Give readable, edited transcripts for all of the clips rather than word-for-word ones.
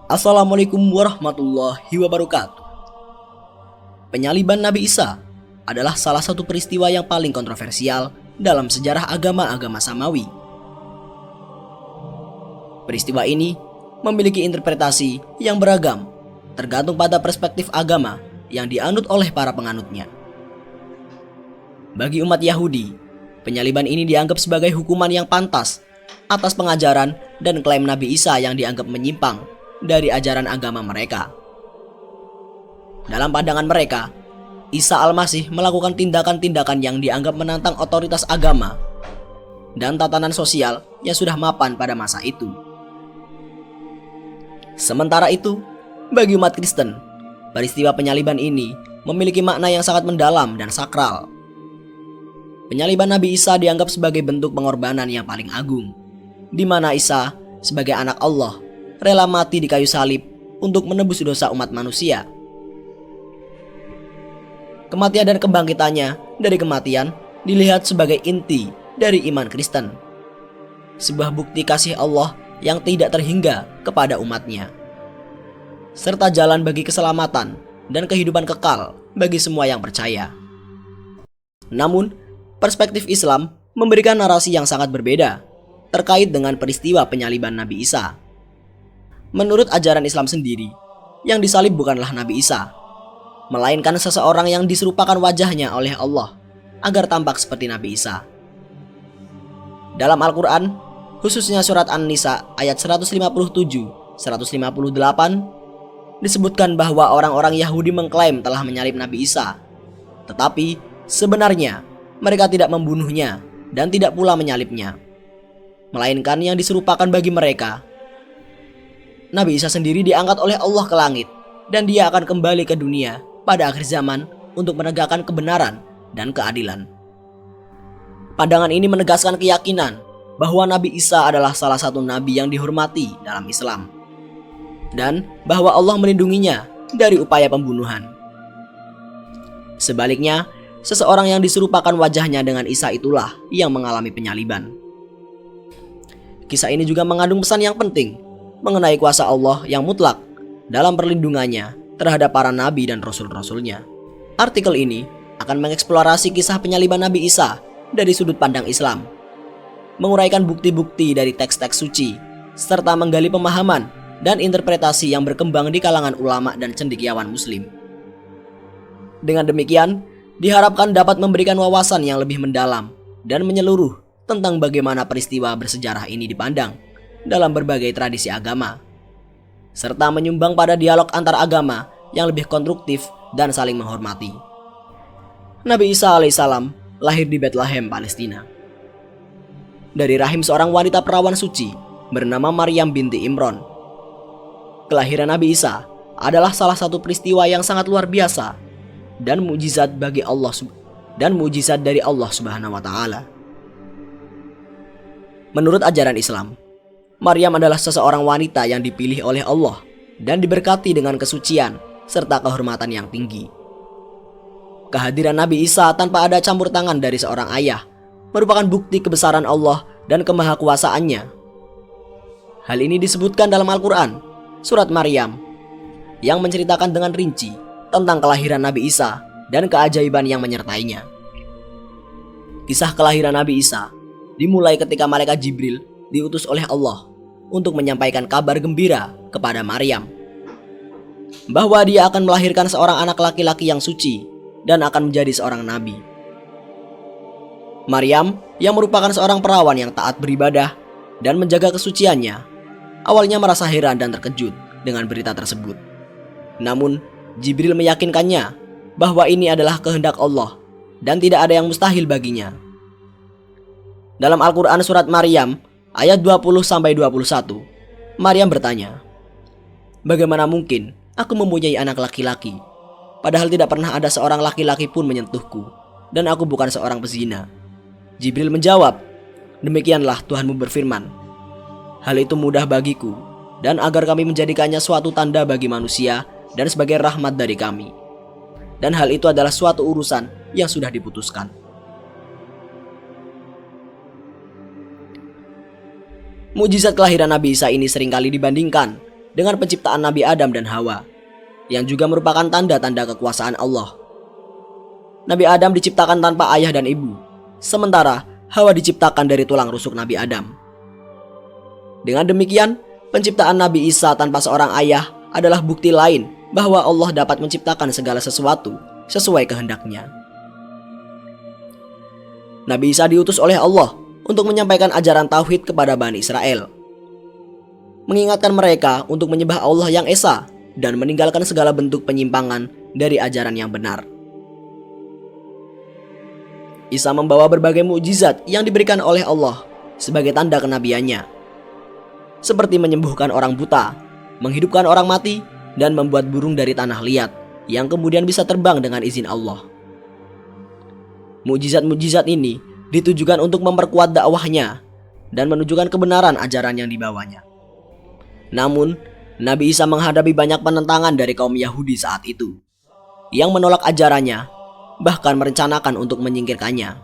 Assalamualaikum warahmatullahi wabarakatuh. Penyaliban Nabi Isa adalah salah satu peristiwa yang paling kontroversial dalam sejarah agama-agama Samawi. Peristiwa ini memiliki interpretasi yang beragam, tergantung pada perspektif agama yang dianut oleh para penganutnya. Bagi umat Yahudi, penyaliban ini dianggap sebagai hukuman yang pantas atas pengajaran dan klaim Nabi Isa yang dianggap menyimpang dari ajaran agama mereka. Dalam pandangan mereka, Isa Al-Masih melakukan tindakan-tindakan yang dianggap menantang otoritas agama dan tatanan sosial yang sudah mapan pada masa itu. Sementara itu, bagi umat Kristen, peristiwa penyaliban ini memiliki makna yang sangat mendalam dan sakral. Penyaliban Nabi Isa dianggap sebagai bentuk pengorbanan yang paling agung, di mana Isa sebagai anak Allah rela mati di kayu salib untuk menebus dosa umat manusia. Kematian dan kebangkitannya dari kematian dilihat sebagai inti dari iman Kristen, sebuah bukti kasih Allah yang tidak terhingga kepada umatnya, serta jalan bagi keselamatan dan kehidupan kekal bagi semua yang percaya. Namun, perspektif Islam memberikan narasi yang sangat berbeda terkait dengan peristiwa penyaliban Nabi Isa. Menurut ajaran Islam sendiri, yang disalib bukanlah Nabi Isa, melainkan seseorang yang diserupakan wajahnya oleh Allah agar tampak seperti Nabi Isa. Dalam Al-Quran, khususnya surat An-Nisa ayat 157-158, disebutkan bahwa orang-orang Yahudi mengklaim telah menyalib Nabi Isa, tetapi sebenarnya mereka tidak membunuhnya dan tidak pula menyalibnya, melainkan yang diserupakan bagi mereka, Nabi Isa sendiri diangkat oleh Allah ke langit dan dia akan kembali ke dunia pada akhir zaman untuk menegakkan kebenaran dan keadilan. Pandangan ini menegaskan keyakinan bahwa Nabi Isa adalah salah satu nabi yang dihormati dalam Islam dan bahwa Allah melindunginya dari upaya pembunuhan. Sebaliknya, seseorang yang diserupakan wajahnya dengan Isa itulah yang mengalami penyaliban. Kisah ini juga mengandung pesan yang penting mengenai kuasa Allah yang mutlak dalam perlindungannya terhadap para nabi dan rasul-rasulnya. Artikel ini akan mengeksplorasi kisah penyaliban Nabi Isa dari sudut pandang Islam, menguraikan bukti-bukti dari teks-teks suci, serta menggali pemahaman dan interpretasi yang berkembang di kalangan ulama dan cendekiawan muslim. Dengan demikian, diharapkan dapat memberikan wawasan yang lebih mendalam dan menyeluruh tentang bagaimana peristiwa bersejarah ini dipandang dalam berbagai tradisi agama, serta menyumbang pada dialog antar agama yang lebih konstruktif dan saling menghormati. Nabi Isa alaihissalam lahir di Bethlehem, Palestina, dari rahim seorang wanita perawan suci bernama Maryam binti Imron. Kelahiran Nabi Isa adalah salah satu peristiwa yang sangat luar biasa dan mukjizat bagi Allah dan mukjizat dari Allah Subhanahu wa taala. Menurut ajaran Islam, Maryam adalah seseorang wanita yang dipilih oleh Allah dan diberkati dengan kesucian serta kehormatan yang tinggi. Kehadiran Nabi Isa tanpa ada campur tangan dari seorang ayah merupakan bukti kebesaran Allah dan kemahakuasaannya. Hal ini disebutkan dalam Al-Quran, surat Maryam, yang menceritakan dengan rinci tentang kelahiran Nabi Isa dan keajaiban yang menyertainya. Kisah kelahiran Nabi Isa dimulai ketika malaikat Jibril diutus oleh Allah untuk menyampaikan kabar gembira kepada Maryam bahwa dia akan melahirkan seorang anak laki-laki yang suci dan akan menjadi seorang nabi. Maryam, yang merupakan seorang perawan yang taat beribadah dan menjaga kesuciannya, awalnya merasa heran dan terkejut dengan berita tersebut. Namun, Jibril meyakinkannya bahwa ini adalah kehendak Allah dan tidak ada yang mustahil baginya. Dalam Al-Quran surat Maryam ayat 20-21, Maryam bertanya, "Bagaimana mungkin aku mempunyai anak laki-laki, padahal tidak pernah ada seorang laki-laki pun menyentuhku, dan aku bukan seorang pezina?" Jibril menjawab, "Demikianlah Tuhanmu berfirman, hal itu mudah bagiku, dan agar kami menjadikannya suatu tanda bagi manusia dan sebagai rahmat dari kami. Dan hal itu adalah suatu urusan yang sudah diputuskan." Mukjizat kelahiran Nabi Isa ini seringkali dibandingkan dengan penciptaan Nabi Adam dan Hawa, yang juga merupakan tanda-tanda kekuasaan Allah. Nabi Adam diciptakan tanpa ayah dan ibu, sementara Hawa diciptakan dari tulang rusuk Nabi Adam. Dengan demikian, penciptaan Nabi Isa tanpa seorang ayah adalah bukti lain bahwa Allah dapat menciptakan segala sesuatu sesuai kehendaknya. Nabi Isa diutus oleh Allah untuk menyampaikan ajaran tauhid kepada Bani Israel, mengingatkan mereka untuk menyembah Allah yang esa dan meninggalkan segala bentuk penyimpangan dari ajaran yang benar. Isa membawa berbagai mukjizat yang diberikan oleh Allah sebagai tanda kenabiannya, seperti menyembuhkan orang buta, menghidupkan orang mati, dan membuat burung dari tanah liat yang kemudian bisa terbang dengan izin Allah. Mukjizat-mukjizat ini ditujukan untuk memperkuat dakwahnya dan menunjukkan kebenaran ajaran yang dibawanya. Namun, Nabi Isa menghadapi banyak penentangan dari kaum Yahudi saat itu, yang menolak ajarannya, bahkan merencanakan untuk menyingkirkannya.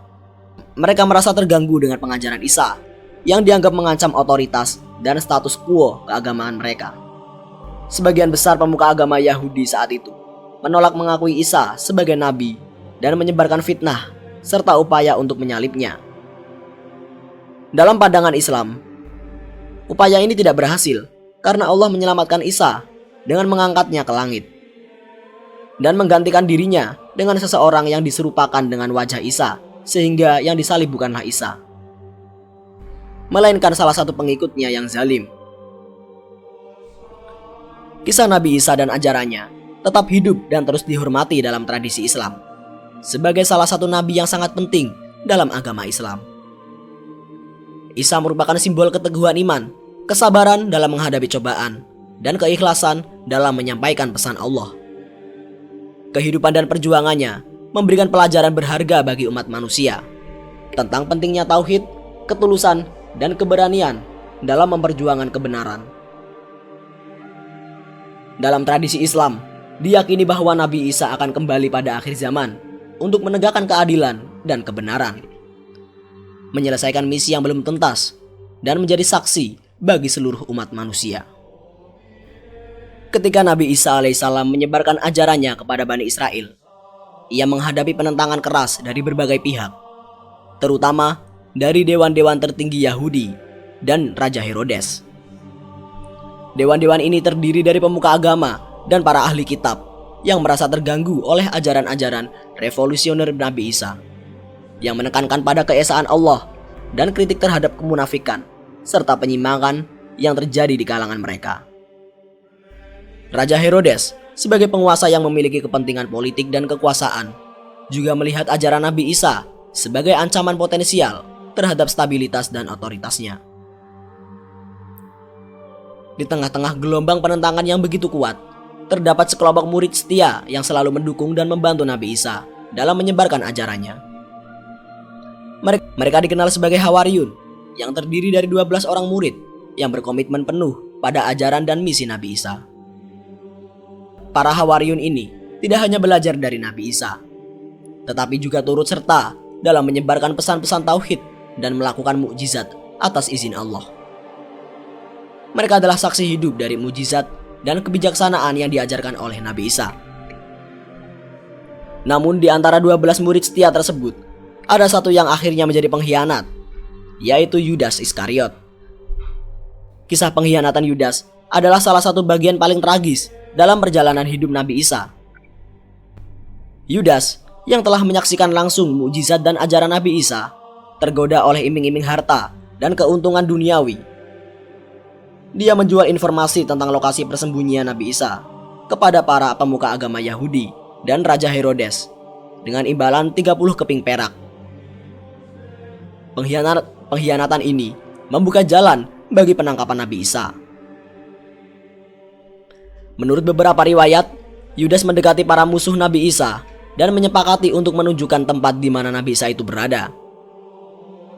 Mereka merasa terganggu dengan pengajaran Isa, yang dianggap mengancam otoritas dan status quo keagamaan mereka. Sebagian besar pemuka agama Yahudi saat itu menolak mengakui Isa sebagai nabi dan menyebarkan fitnah serta upaya untuk menyalibnya. Dalam pandangan Islam, upaya ini tidak berhasil karena Allah menyelamatkan Isa dengan mengangkatnya ke langit dan menggantikan dirinya dengan seseorang yang diserupakan dengan wajah Isa, sehingga yang disalib bukanlah Isa, melainkan salah satu pengikutnya yang zalim. Kisah Nabi Isa dan ajarannya tetap hidup dan terus dihormati dalam tradisi Islam sebagai salah satu nabi yang sangat penting dalam agama Islam. Isa merupakan simbol keteguhan iman, kesabaran dalam menghadapi cobaan, dan keikhlasan dalam menyampaikan pesan Allah. Kehidupan dan perjuangannya memberikan pelajaran berharga bagi umat manusia tentang pentingnya tauhid, ketulusan, dan keberanian dalam memperjuangkan kebenaran. Dalam tradisi Islam, diyakini bahwa Nabi Isa akan kembali pada akhir zaman untuk menegakkan keadilan dan kebenaran, menyelesaikan misi yang belum tuntas, dan menjadi saksi bagi seluruh umat manusia. Ketika Nabi Isa alaihissalam menyebarkan ajarannya kepada Bani Israel, ia menghadapi penentangan keras dari berbagai pihak, terutama dari dewan-dewan tertinggi Yahudi dan Raja Herodes. Dewan-dewan ini terdiri dari pemuka agama dan para ahli kitab yang merasa terganggu oleh ajaran-ajaran revolusioner Nabi Isa, yang menekankan pada keesaan Allah dan kritik terhadap kemunafikan serta penyimpangan yang terjadi di kalangan mereka. Raja Herodes sebagai penguasa yang memiliki kepentingan politik dan kekuasaan juga melihat ajaran Nabi Isa sebagai ancaman potensial terhadap stabilitas dan otoritasnya. Di tengah-tengah gelombang penentangan yang begitu kuat, terdapat sekelompok murid setia yang selalu mendukung dan membantu Nabi Isa dalam menyebarkan ajarannya. Mereka dikenal sebagai Hawariyun, yang terdiri dari 12 orang murid yang berkomitmen penuh pada ajaran dan misi Nabi Isa. Para Hawariyun ini tidak hanya belajar dari Nabi Isa, tetapi juga turut serta dalam menyebarkan pesan-pesan tauhid dan melakukan mukjizat atas izin Allah. Mereka adalah saksi hidup dari mukjizat dan kebijaksanaan yang diajarkan oleh Nabi Isa. Namun di antara 12 murid setia tersebut, ada satu yang akhirnya menjadi pengkhianat, yaitu Yudas Iskariot. Kisah pengkhianatan Yudas adalah salah satu bagian paling tragis dalam perjalanan hidup Nabi Isa. Yudas yang telah menyaksikan langsung mukjizat dan ajaran Nabi Isa, tergoda oleh iming-iming harta dan keuntungan duniawi. Dia menjual informasi tentang lokasi persembunyian Nabi Isa kepada para pemuka agama Yahudi dan Raja Herodes dengan imbalan 30 keping perak. Pengkhianatan ini membuka jalan bagi penangkapan Nabi Isa. Menurut beberapa riwayat, Yudas mendekati para musuh Nabi Isa dan menyepakati untuk menunjukkan tempat di mana Nabi Isa itu berada.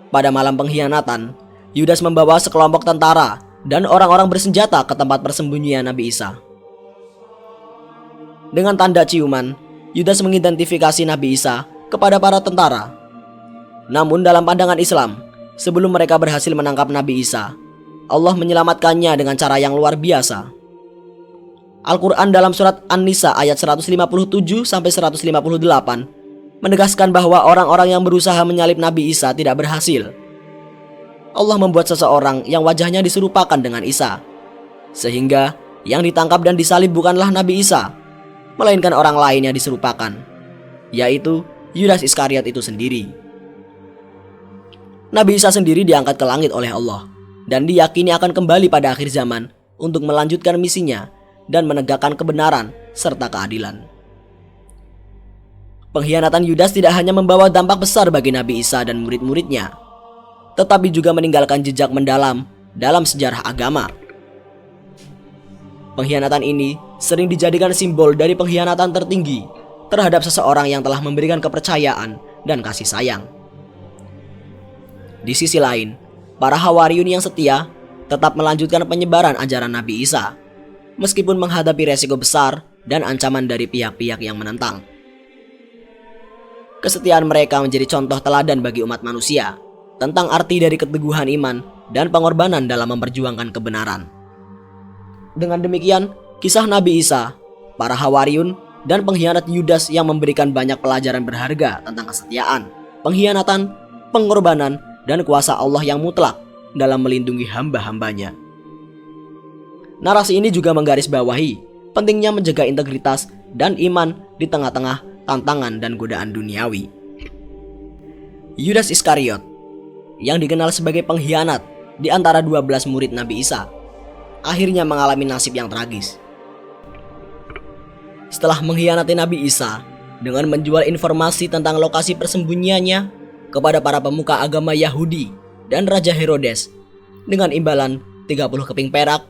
Pada malam pengkhianatan, Yudas membawa sekelompok tentara dan orang-orang bersenjata ke tempat persembunyian Nabi Isa. Dengan tanda ciuman, Yudas mengidentifikasi Nabi Isa kepada para tentara. Namun dalam pandangan Islam, sebelum mereka berhasil menangkap Nabi Isa, Allah menyelamatkannya dengan cara yang luar biasa. Al-Quran dalam surat An-Nisa ayat 157 sampai 158 menegaskan bahwa orang-orang yang berusaha menyalib Nabi Isa tidak berhasil. Allah membuat seseorang yang wajahnya diserupakan dengan Isa, sehingga yang ditangkap dan disalib bukanlah Nabi Isa, melainkan orang lain yang diserupakan, yaitu Yudas Iskariot itu sendiri. Nabi Isa sendiri diangkat ke langit oleh Allah dan diyakini akan kembali pada akhir zaman untuk melanjutkan misinya dan menegakkan kebenaran serta keadilan. Pengkhianatan Yudas tidak hanya membawa dampak besar bagi Nabi Isa dan murid-muridnya, tetapi juga meninggalkan jejak mendalam dalam sejarah agama. Pengkhianatan ini sering dijadikan simbol dari pengkhianatan tertinggi terhadap seseorang yang telah memberikan kepercayaan dan kasih sayang. Di sisi lain, para Hawariyun yang setia tetap melanjutkan penyebaran ajaran Nabi Isa, meskipun menghadapi resiko besar dan ancaman dari pihak-pihak yang menentang. Kesetiaan mereka menjadi contoh teladan bagi umat manusia tentang arti dari keteguhan iman dan pengorbanan dalam memperjuangkan kebenaran. Dengan demikian, kisah Nabi Isa, para Hawariyun, dan pengkhianat Yudas yang memberikan banyak pelajaran berharga tentang kesetiaan, pengkhianatan, pengorbanan, dan kuasa Allah yang mutlak dalam melindungi hamba-hambanya. Narasi ini juga menggarisbawahi pentingnya menjaga integritas dan iman di tengah-tengah tantangan dan godaan duniawi. Yudas Iskariot, yang dikenal sebagai pengkhianat di antara 12 murid Nabi Isa, akhirnya mengalami nasib yang tragis. Setelah mengkhianati Nabi Isa dengan menjual informasi tentang lokasi persembunyiannya kepada para pemuka agama Yahudi dan Raja Herodes dengan imbalan 30 keping perak,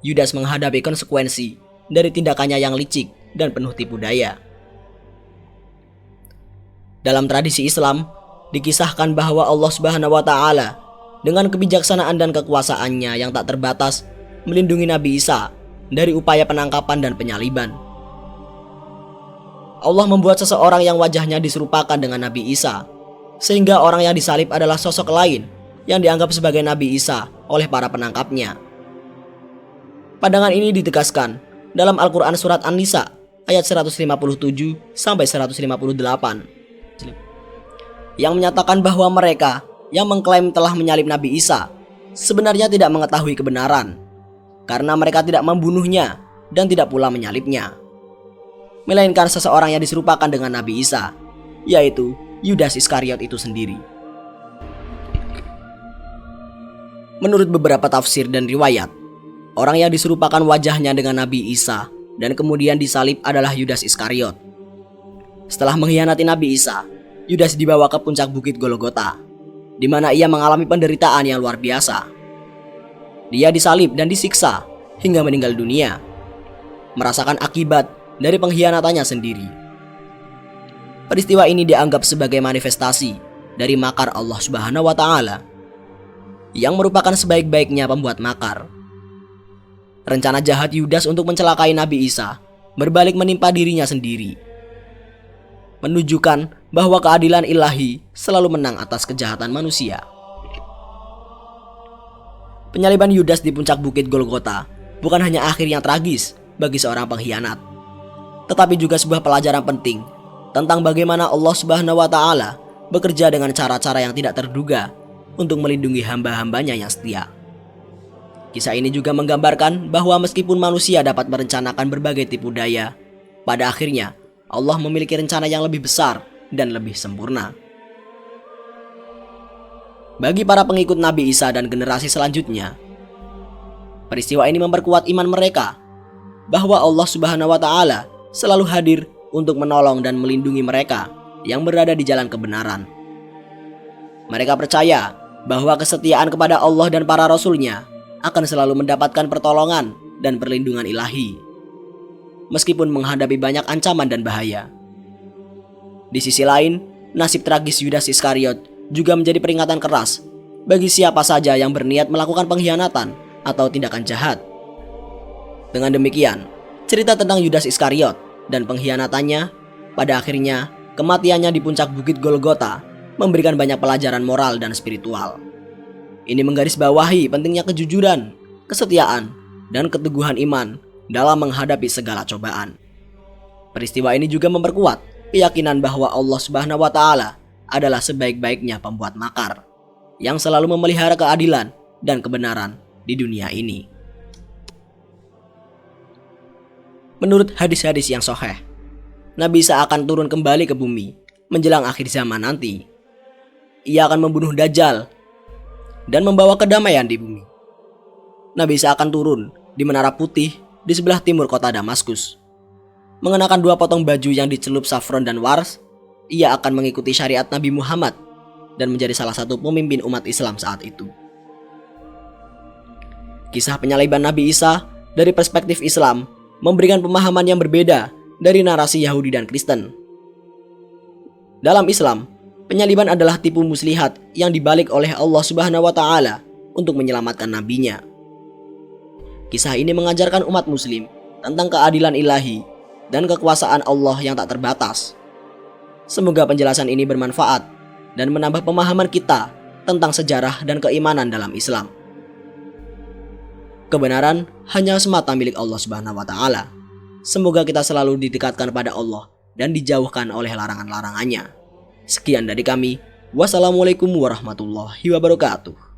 Yudas menghadapi konsekuensi dari tindakannya yang licik dan penuh tipu daya. Dalam tradisi Islam, dikisahkan bahwa Allah Subhanahu wa Ta'ala dengan kebijaksanaan dan kekuasaannya yang tak terbatas melindungi Nabi Isa dari upaya penangkapan dan penyaliban. Allah membuat seseorang yang wajahnya diserupakan dengan Nabi Isa, sehingga orang yang disalib adalah sosok lain yang dianggap sebagai Nabi Isa oleh para penangkapnya. Pandangan ini ditegaskan dalam Al-Quran surat An-Nisa ayat 157 sampai 158 yang menyatakan bahwa mereka yang mengklaim telah menyalib Nabi Isa sebenarnya tidak mengetahui kebenaran, karena mereka tidak membunuhnya dan tidak pula menyalibnya, melainkan seseorang yang diserupakan dengan Nabi Isa, yaitu Yudas Iskariot itu sendiri. Menurut beberapa tafsir dan riwayat, orang yang diserupakan wajahnya dengan Nabi Isa dan kemudian disalib adalah Yudas Iskariot. Setelah mengkhianati Nabi Isa, Yudas dibawa ke puncak bukit Golgota, di mana ia mengalami penderitaan yang luar biasa. Dia disalib dan disiksa hingga meninggal dunia, merasakan akibat dari pengkhianatannya sendiri. Peristiwa ini dianggap sebagai manifestasi dari makar Allah Subhanahu wa Ta'ala, yang merupakan sebaik-baiknya pembuat makar. Rencana jahat Yudas untuk mencelakai Nabi Isa berbalik menimpa dirinya sendiri, menunjukkan bahwa keadilan ilahi selalu menang atas kejahatan manusia. Penyaliban Yudas di puncak bukit Golgota bukan hanya akhir yang tragis bagi seorang pengkhianat, tetapi juga sebuah pelajaran penting tentang bagaimana Allah Subhanahu wa Ta'ala bekerja dengan cara-cara yang tidak terduga untuk melindungi hamba-hambanya yang setia. Kisah ini juga menggambarkan bahwa meskipun manusia dapat merencanakan berbagai tipu daya, pada akhirnya Allah memiliki rencana yang lebih besar dan lebih sempurna. Bagi para pengikut Nabi Isa dan generasi selanjutnya, peristiwa ini memperkuat iman mereka bahwa Allah Subhanahu wa Ta'ala selalu hadir untuk menolong dan melindungi mereka yang berada di jalan kebenaran. Mereka percaya bahwa kesetiaan kepada Allah dan para rasulnya akan selalu mendapatkan pertolongan dan perlindungan ilahi, meskipun menghadapi banyak ancaman dan bahaya. Di sisi lain, nasib tragis Yudas Iskariot juga menjadi peringatan keras bagi siapa saja yang berniat melakukan pengkhianatan atau tindakan jahat. Dengan demikian, cerita tentang Yudas Iskariot dan pengkhianatannya, pada akhirnya kematiannya di puncak bukit Golgota memberikan banyak pelajaran moral dan spiritual. Ini menggarisbawahi pentingnya kejujuran, kesetiaan, dan keteguhan iman dalam menghadapi segala cobaan. Peristiwa ini juga memperkuat keyakinan bahwa Allah Subhanahu wa Ta'ala adalah sebaik-baiknya pembuat makar yang selalu memelihara keadilan dan kebenaran di dunia ini. Menurut hadis-hadis yang sahih, Nabi Isa akan turun kembali ke bumi menjelang akhir zaman nanti. Ia akan membunuh Dajjal dan membawa kedamaian di bumi. Nabi Isa akan turun di Menara Putih di sebelah timur kota Damaskus. Mengenakan 2 potong baju yang dicelup safron dan wars, ia akan mengikuti syariat Nabi Muhammad dan menjadi salah satu pemimpin umat Islam saat itu. Kisah penyaliban Nabi Isa dari perspektif Islam memberikan pemahaman yang berbeda dari narasi Yahudi dan Kristen. Dalam Islam, penyaliban adalah tipu muslihat yang dibalik oleh Allah Subhanahu wa Ta'ala untuk menyelamatkan nabinya. Kisah ini mengajarkan umat muslim tentang keadilan ilahi dan kekuasaan Allah yang tak terbatas. Semoga penjelasan ini bermanfaat dan menambah pemahaman kita tentang sejarah dan keimanan dalam Islam. Kebenaran hanya semata milik Allah Subhanahu wa Ta'ala. Semoga kita selalu didekatkan pada Allah dan dijauhkan oleh larangan-larangannya. Sekian dari kami. Wassalamualaikum warahmatullahi wabarakatuh.